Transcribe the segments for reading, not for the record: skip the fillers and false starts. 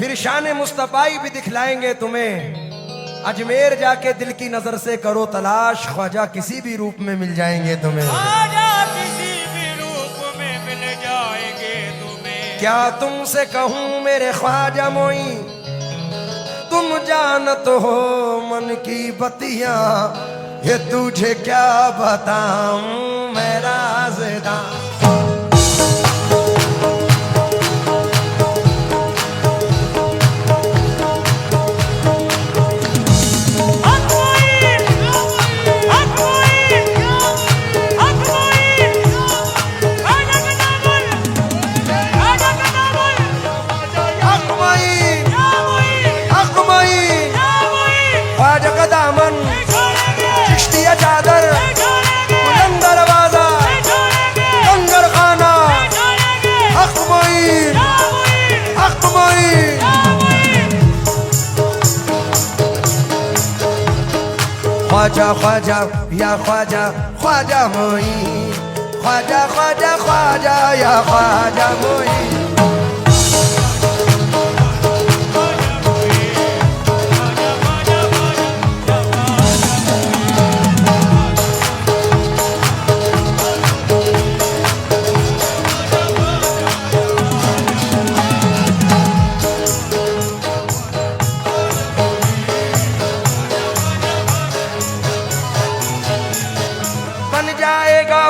फिर शान मुस्तफाई भी दिखलाएंगे तुम्हें। अजमेर जाके दिल की नजर से करो तलाश, ख्वाजा किसी भी रूप में मिल जाएंगे तुम्हें। ख्वाजा किसी भी रूप में मिल जाएंगे तुम्हें। क्या तुमसे कहूँ मेरे ख्वाजा मोई, तुम जानत हो मन की बतियां, ये तुझे क्या बताऊं मैं राज़दां। ख्वाजा ख्वाजा या ख्वाजा ख्वाजा मोई, ख्वाजा ख्वाजा ख्वाजा या ख्वाजा मोई।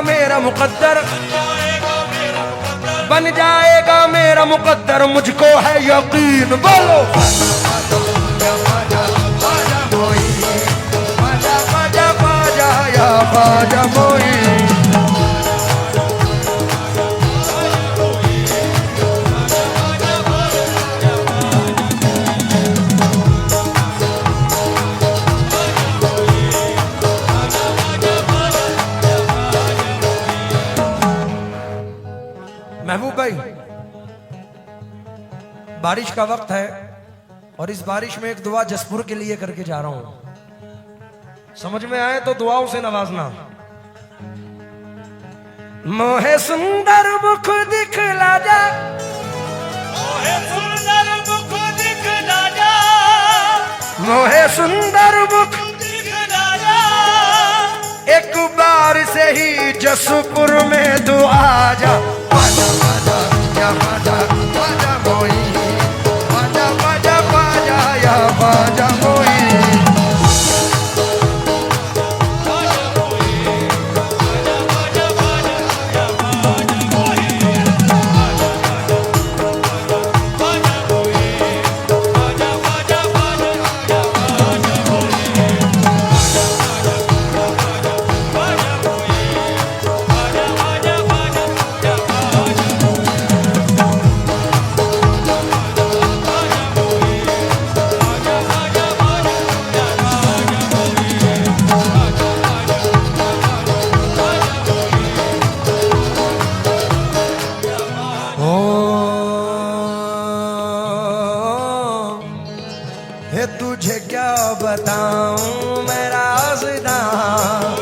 मेरा मुकद्दर बन जाएगा मेरा मुकद्दर, मुझको है यकीन। बोलो ख्वाजा मोई। महबूब भाई, बारिश का वक्त है और इस बारिश में एक दुआ जसपुर के लिए करके जा रहा हूं। समझ में आए तो दुआओं से नवाजना। मोहे सुंदर मुख दिखला जा, मोहे सुंदर मुख दिखला जा, मोहे सुंदर मुख दिखला जा। एक बार से ही जसपुर में दुआ जा। ख्वाजा ख्वाजा या ख्वाजा ख्वाजा मोई, ख्वाजा ख्वाजा ख्वाजा या ख्वाजा मोई। तुझे क्या बताऊं मैं राज़दां,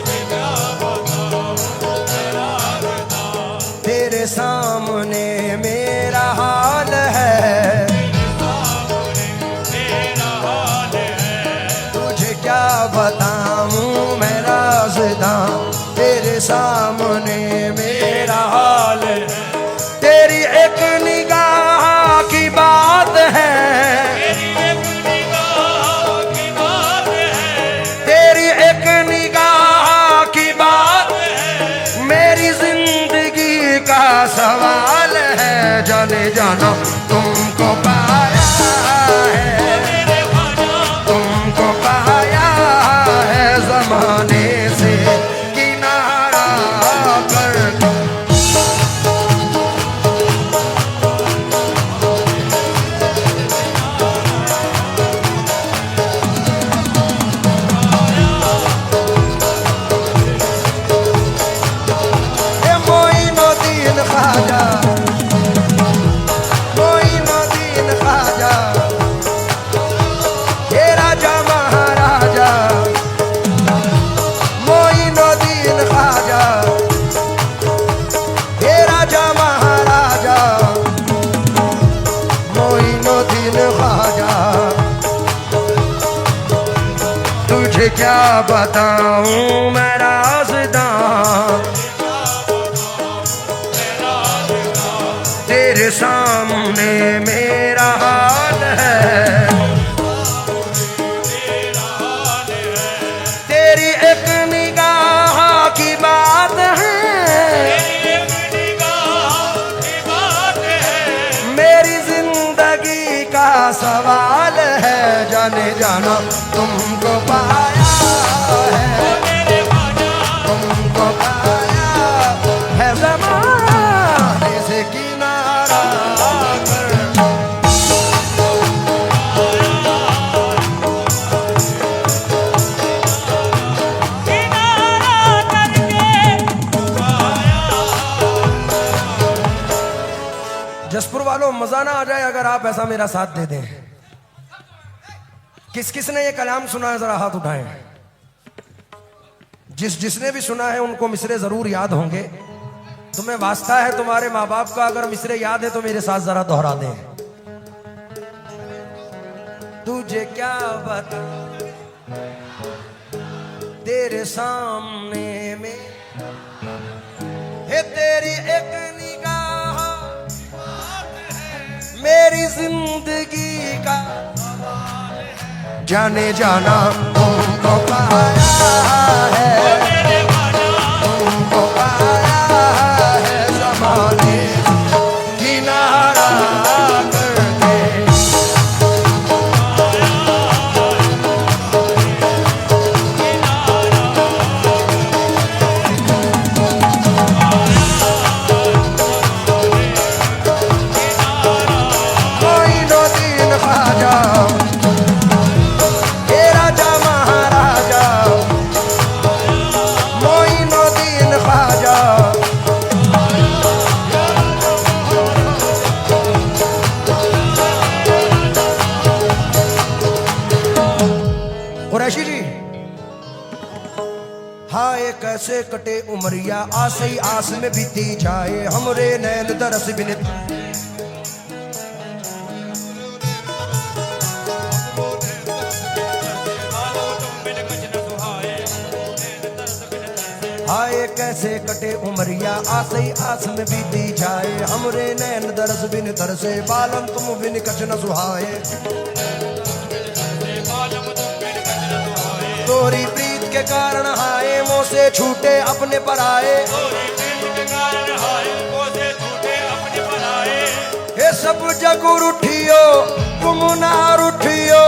तेरे सामने मेरा हाल है, तुझे क्या बताऊं मैं राज़दां, तेरे सामने मेरा हाल है। तेरी एक निगाह की बात है, दीन ख्वाजा, तुझे क्या बताऊं मैं राज़दां, तेरे सामने मेरा हाल है, तेरी एक निगाह की बात है, मेरी जिंदगी का सवाल है, जाने जाना तुमको पाया है, तुमको पाया है ज़माने से किनारा कर। जसपुर वालों, मजा ना आ जाए अगर आप ऐसा मेरा साथ दे दें। किस किस ने ये कलाम सुना है, जरा हाथ उठाएं। जिसने भी सुना है उनको मिसरे जरूर याद होंगे। तुम्हें वास्ता है तुम्हारे माँ बाप का, अगर मिसरे याद है तो मेरे साथ जरा दोहरा दें। तुझे क्या बता तेरे सामने में है, तेरी एक निगाह मेरी जिंदगी का, जाने जाना तुमको पाया है, तुमको पाया है ज़माने किनारा करके। मोइनुद्दीन ख्वाजा, कुरैशी जी, हाय कैसे कटे उमरिया, आस ही आस में बीती जाए हमरे नैन दरस बिन। हाय कैसे कटे उमरिया, आस ही आस में बीती जाए हमरे नैन दरस बिन तरसे, बालम तुम बिन कछ न सुहाए। तोरी प्रीत के कारण हाय मोह से छूटे अपने पर आए, हे सब जग रूठियो तुम ना रूठियो,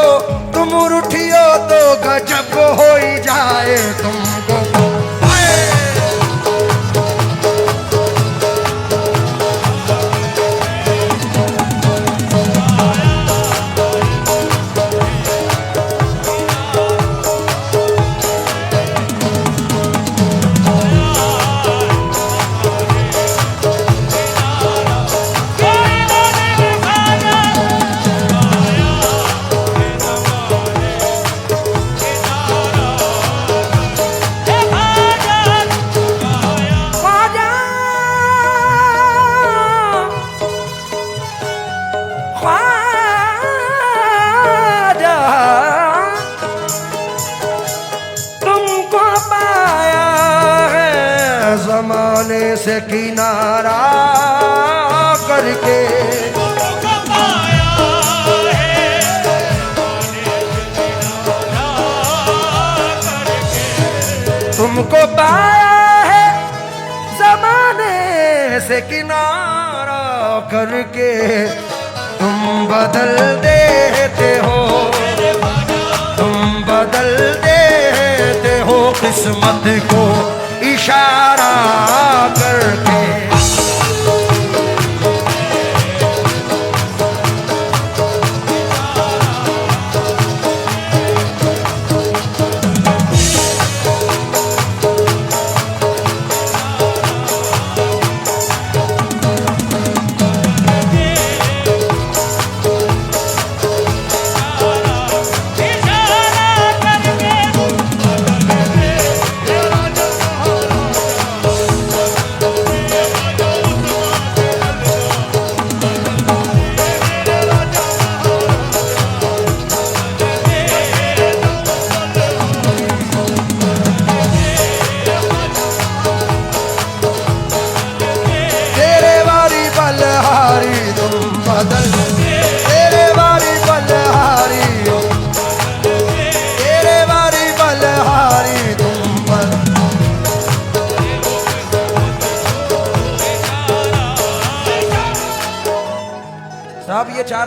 तुम रूठियो तो गजब हो ही जाए तुमको। ज़माने से किनारा करके, तुमको पाया है ज़माने से किनारा करके। तुम बदल देते हो, तुम बदल देते हो किस्मत को इशारा करके।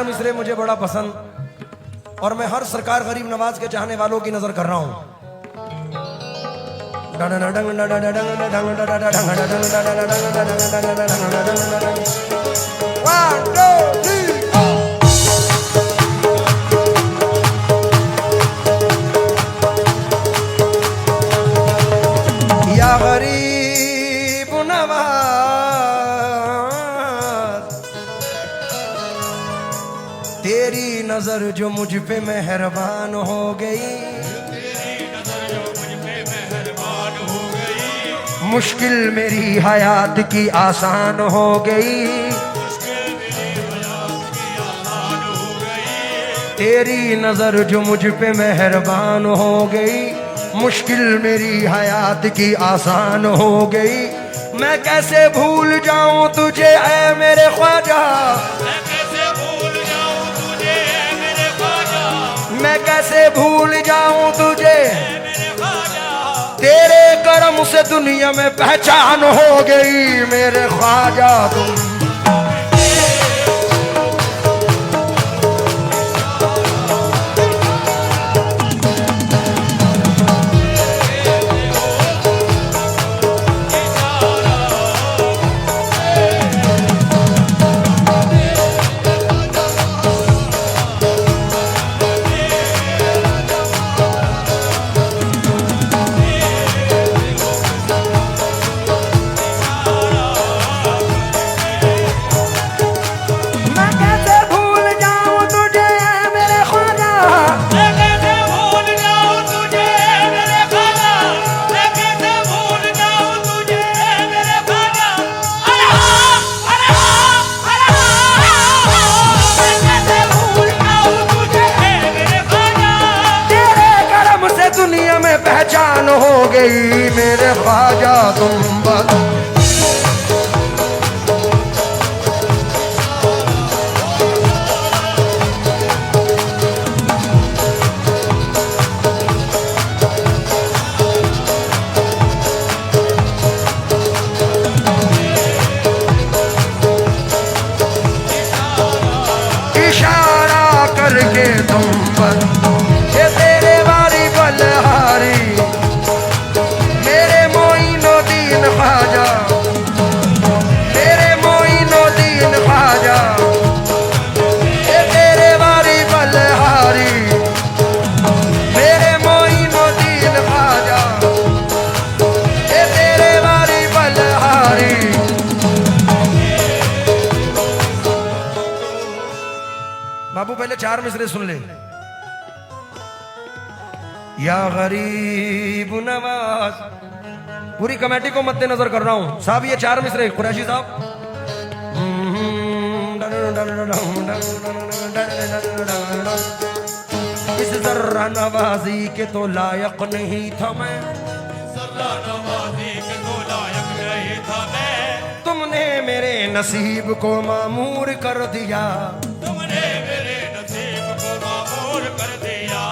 मिसरे मुझे बड़ा पसंद और मैं हर सरकार गरीब नवाज के चाहने वालों की नजर कर रहा हूं। One, two, three, four. या गरीब नवाज तेरी नजर जो मुझ पे मेहरबान हो गई, मुश्किल मेरी हयात की आसान हो गई। तेरी नजर जो मुझ पे मेहरबान हो गई, मुश्किल मेरी हयात की आसान हो गई। मैं कैसे भूल जाऊं तुझे ऐ मेरे ख्वाजा, मैं कैसे भूल जाऊं तुझे ऐ मेरे ख्वाजा, मैं कैसे भूल जाऊं तुझे मेरे ख्वाजा। तेरे करम से दुनिया में पहचान हो गई मेरे ख्वाजा तुम। पहचान हो गई मेरे ख्वाजा तुम बस। इशारा करके तुम बस तेरे वाली बलहारी मेरे मोइनुद्दीन ख्वाजा, मेरे मोइनुद्दीन ख्वाजा, ये तेरे वाली बलहारी मेरे मोइनुद्दीन ख्वाजा, ये तेरे वाली बलहारी। बाबू पहले 4 मिसरे सुन ले। या गरीब नवाज, पूरी कमेटी को मद्देनजर कर रहा हूं साहब, ये 4 मिसरे कुरैशी साहब। इस जर्रा नवाजी के तो लायक नहीं था मैं, जर्रा नवाजी के तो लायक नहीं था मैं। तुमने मेरे नसीब को मामूर कर दिया, तुमने मेरे नसीब को मामूर कर दिया।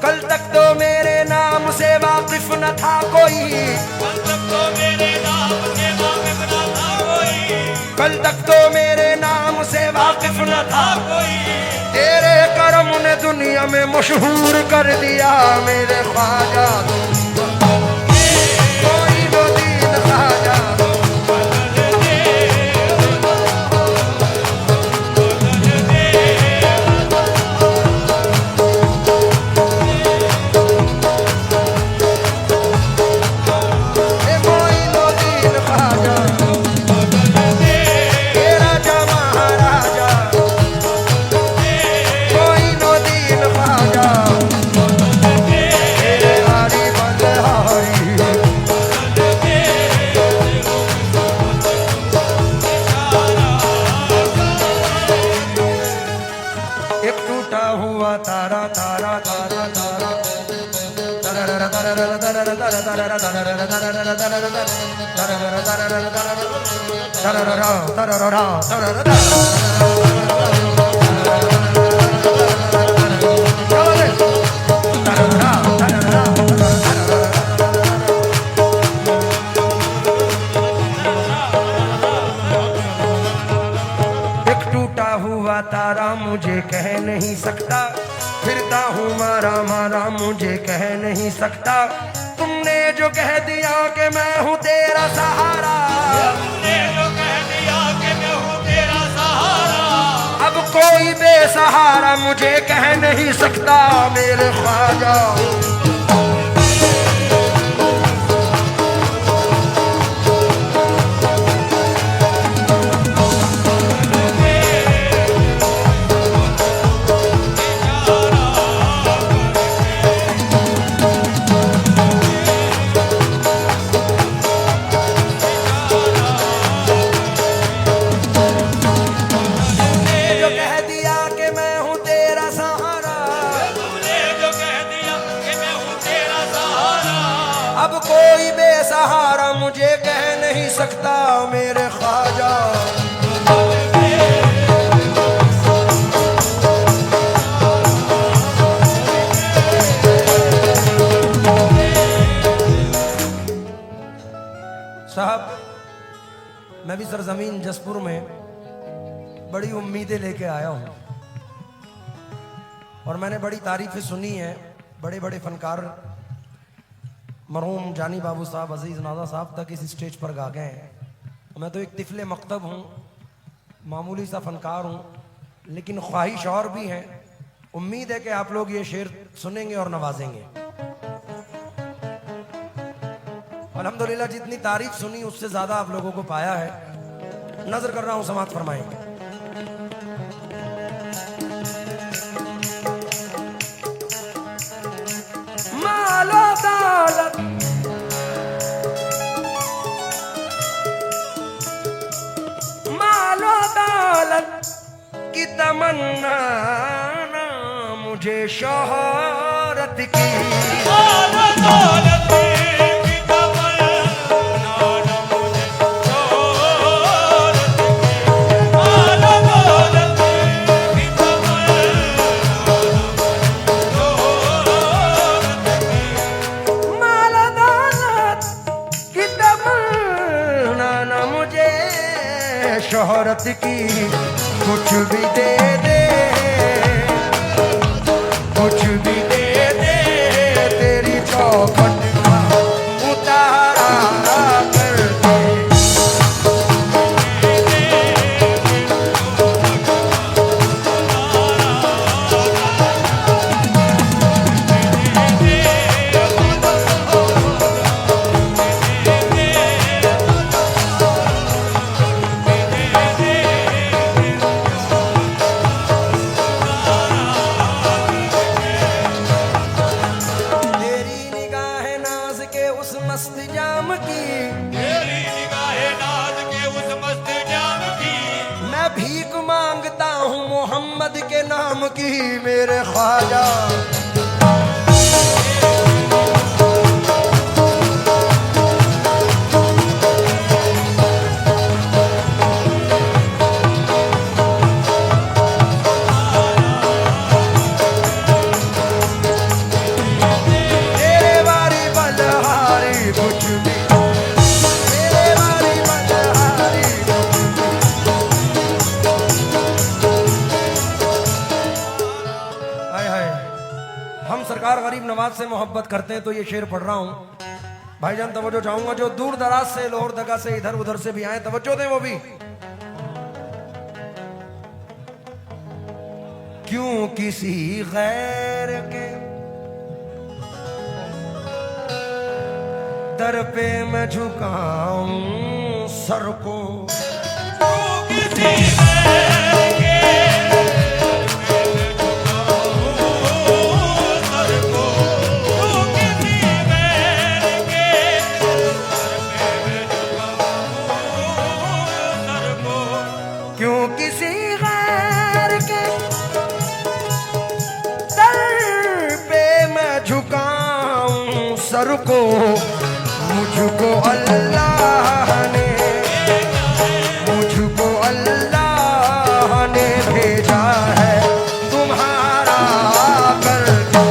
कल तक तो मेरे नाम से वाकिफ न था कोई, कल तक तो मेरे नाम से वाकिफ न था कोई, कल तक तो मेरे नाम से वाकिफ न था कोई। तेरे करम ने दुनिया में मशहूर कर दिया मेरे ख्वाजा तुम। मोइनुद्दीन ख्वाजा नहीं सकता, फिरता हूँ मारा मारा मुझे कह नहीं सकता। तुमने जो कह दिया कि मैं हूँ तेरा सहारा, तुमने जो कह दिया कि मैं हूँ तेरा सहारा, अब कोई बेसहारा मुझे कह नहीं सकता मेरे ख्वाजा। अब कोई बेसहारा मुझे कह नहीं सकता मेरे ख्वाजा। साहब, मैं भी सरजमीन जसपुर में बड़ी उम्मीदें लेके आया हूं और मैंने बड़ी तारीफें सुनी हैं। बड़े बड़े फनकार मरहूम जानी बाबू साहब, अजीज नाजा साहब तक इस स्टेज पर गा गए हैं। मैं तो एक तिफले मकतब हूँ, मामूली सा फनकार हूँ, लेकिन ख्वाहिश और भी है। उम्मीद है कि आप लोग ये शेर सुनेंगे और नवाजेंगे। अल्हम्दुलिल्लाह जितनी तारीफ सुनी उससे ज्यादा आप लोगों को पाया है। नजर कर रहा हूँ, समात फरमाएंगे। मालो दौलत मालो दौलत की तमन्ना ना मुझे शोहरत की, मालो दौलत की तमन्ना ना मुझे शोहरत की, मालो दौलत की तमन्ना मालो दौलत की तमन्ना ना मुझे शोहरत की। कुछ भी दे दे, कुछ भी दे दे, तेरी चौखट का उतारा कर दे। मस्त जाम की, तेरी निगाहे नाज के उस मस्त जाम की, मैं भीख मांगता हूँ मोहम्मद के नाम की मेरे ख्वाजा। हम सरकार गरीब नवाज से मोहब्बत करते हैं तो ये शेर पढ़ रहा हूं। भाईजान तवज्जो चाहूंगा, जो दूर दराज से लोहर दगा से इधर उधर से भी आए, तवज्जो दें वो भी। क्यों किसी गैर के दर पे मैं झुकाऊं सर को, क्यों किसी गैर के दर पे मैं झुकाऊं सर को। मुझको अल्लाह ने भेजा है तुम्हारा करके।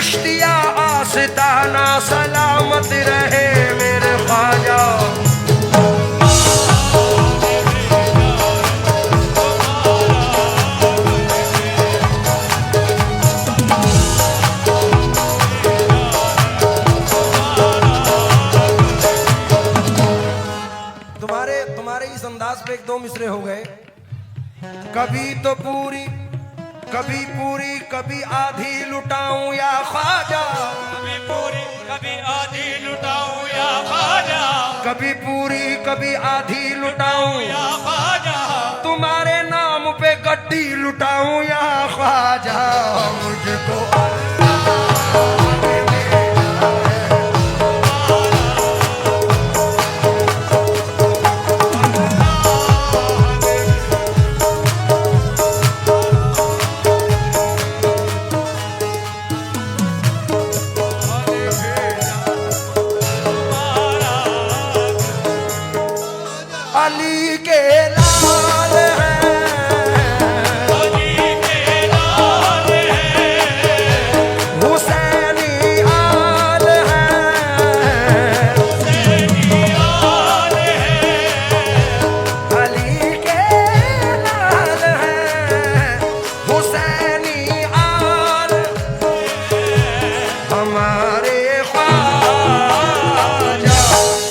चिश्तिया आस्ताना सलामत रहे मेरे ख्वाजा। तुम्हारे इस अंदाज पे एक दो मिसरे हो गए। कभी तो पूरी कभी पूरी कभी आधी लुटाऊं या ख्वाजा। कभी पूरी कभी आधी लुटाऊं या ख्वाजा। कभी पूरी कभी आधी लुटाऊं या ख्वाजा। तुम्हारे नाम पे गड्डी लुटाऊं या ख्वाजा। मुझको अली के लाल हैं, अली के लाल हैं, हुसैनी आल हैं, हुसैनी आल हैं, अली के लाल हैं, हुसैनी आल हमारे ख्वाजा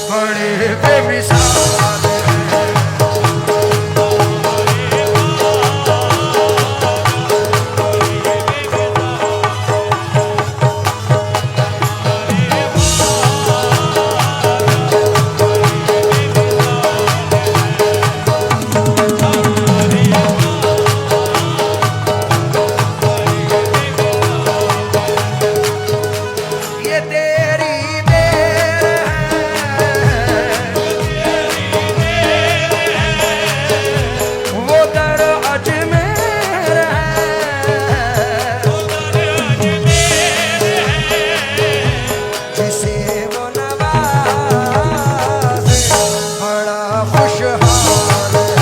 बड़े बेमिसाल। ये तेरी देर है, वो दर अजमेर है, जिसे वो नवाज़े बड़ा खुशहाल है।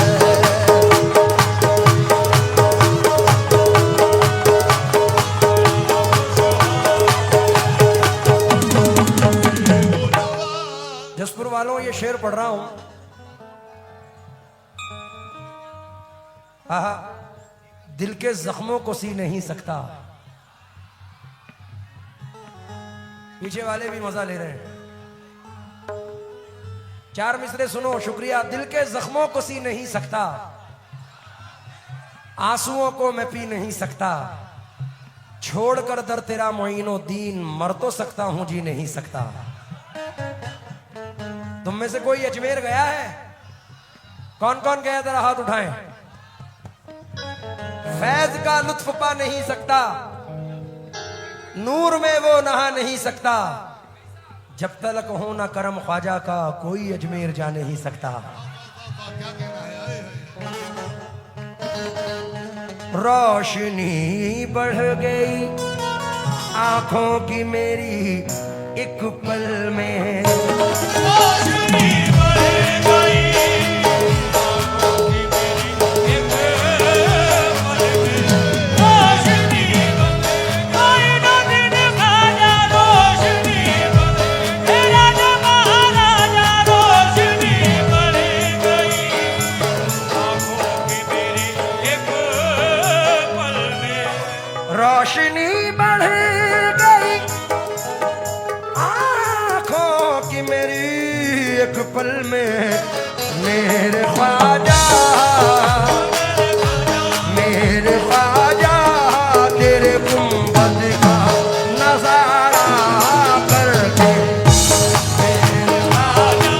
जसपुर वालों ये शेर पढ़ रहा हूं। आहा, दिल के जख्मों को सी नहीं सकता। पीछे वाले भी मजा ले रहे हैं। चार मिसरे सुनो, शुक्रिया। दिल के जख्मों को सी नहीं सकता, आंसुओं को मैं पी नहीं सकता, छोड़कर दर तेरा मोइनो दीन मर तो सकता हूं जी नहीं सकता। तुम में से कोई अजमेर गया है? कौन कौन गया जरा हाथ उठाएं। फैज का लुत्फ पा नहीं सकता, नूर में वो नहा नहीं सकता, जब तलक हो ना करम ख्वाजा का कोई अजमेर जा नहीं सकता। रोशनी बढ़ गई आंखों की मेरी एक पल में, रोशनी बढ़ गई आंखों की मेरी एक पल में। रोशनी बढ़ गई ना दिन ख्वाजा, रोशनी बढ़ गई राजा महाराजा, रोशनी बढ़ गई आंखों की मेरी एक पल में। रोशनी बढ़ गई आंखों की मेरी एक पल में, मेरे ख्वाजा मेरे ख्वाजा तेरे गुंबद का नजारा करके, मेरे ख्वाजा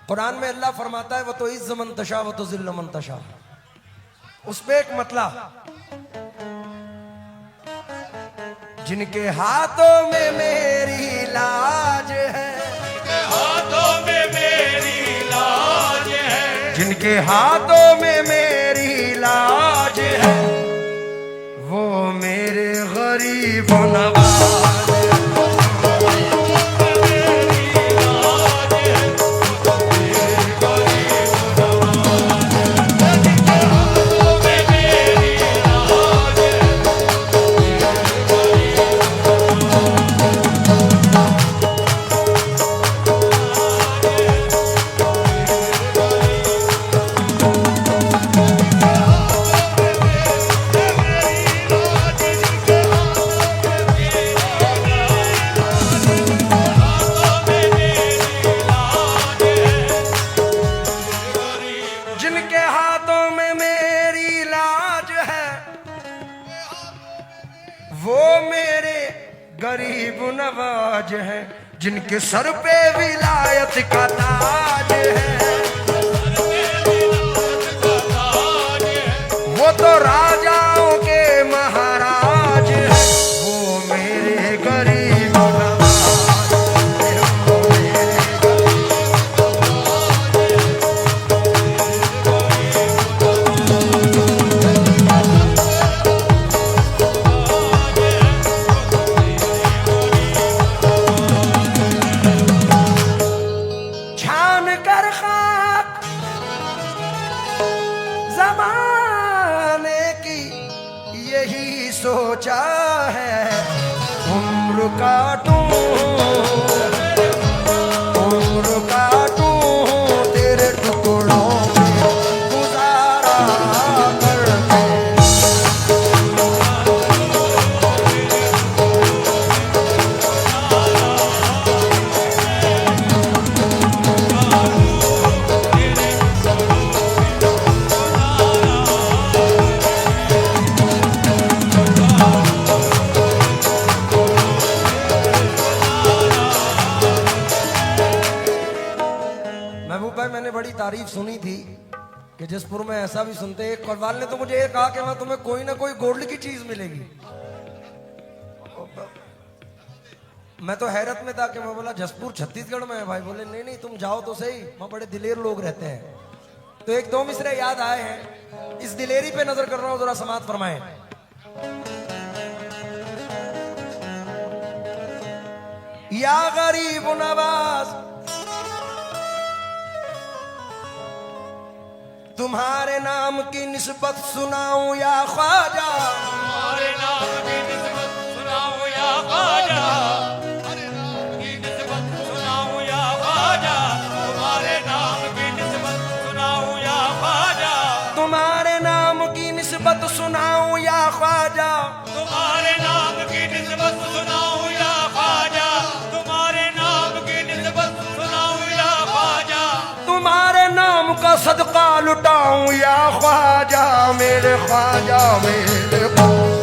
कुरान में अल्लाह फरमाता है वो तो इज़्ज़ मन तशा वो तो ज़िल्ल मन तशा। उस पे एक मतला, जिनके हाथों में मेरी लाज है, हाथों में मेरी लाज है, जिनके हाथों में मेरी लाज है, वो मेरे गरीब नवाज गरीब नवाज है, जिनके सर पे विलायत का ताज है, वो तो राजाओं के महाराज है, वो मेरे गरीब नवाज है, वो मेरे सोचा है उम्र काटूं, उम्र काटूं तेरे टुकड़ों में गुजारा करके। महबूब भाई, मैंने बड़ी तारीफ सुनी थी कि जसपुर में ऐसा भी सुनते हैं। कव्वाल ने तो मुझे ये कहा कि वहां तुम्हें कोई ना कोई गोल्ड की चीज मिलेगी। मैं तो हैरत में था कि मैं बोला जसपुर छत्तीसगढ़ में है भाई। बोले नहीं नहीं तुम जाओ तो सही, वहां बड़े दिलेर लोग रहते हैं। तो एक दो मिसरे याद आए हैं, इस दिलेरी पे नजर कर रहा हूं, जरा समात फरमाएं। या गरीब नवाज तुम्हारे नाम की निस्बत सुनाऊं या ख्वाजा, तुम्हारे नाम की निस्बत सुनाऊं या ख्वाजा, तुम्हारे नाम की निस्बत सुनाऊं या ख्वाजा, तुम्हारे नाम की निस्बत सुनाऊं या ख्वाजा, तुम्हारे नाम की निस्बत सुनाऊं या ख्वाजा, तुम्हारे नाम की निस्बत सुनाऊं या ख्वाजा, तुम्हारे नाम की निस्बत सुनाऊं या ख्वाजा, तुम्हारे नाम का सदका लुटाऊं या ख्वाजा, मेरे ख्वाजा मेरे ख्वाजा।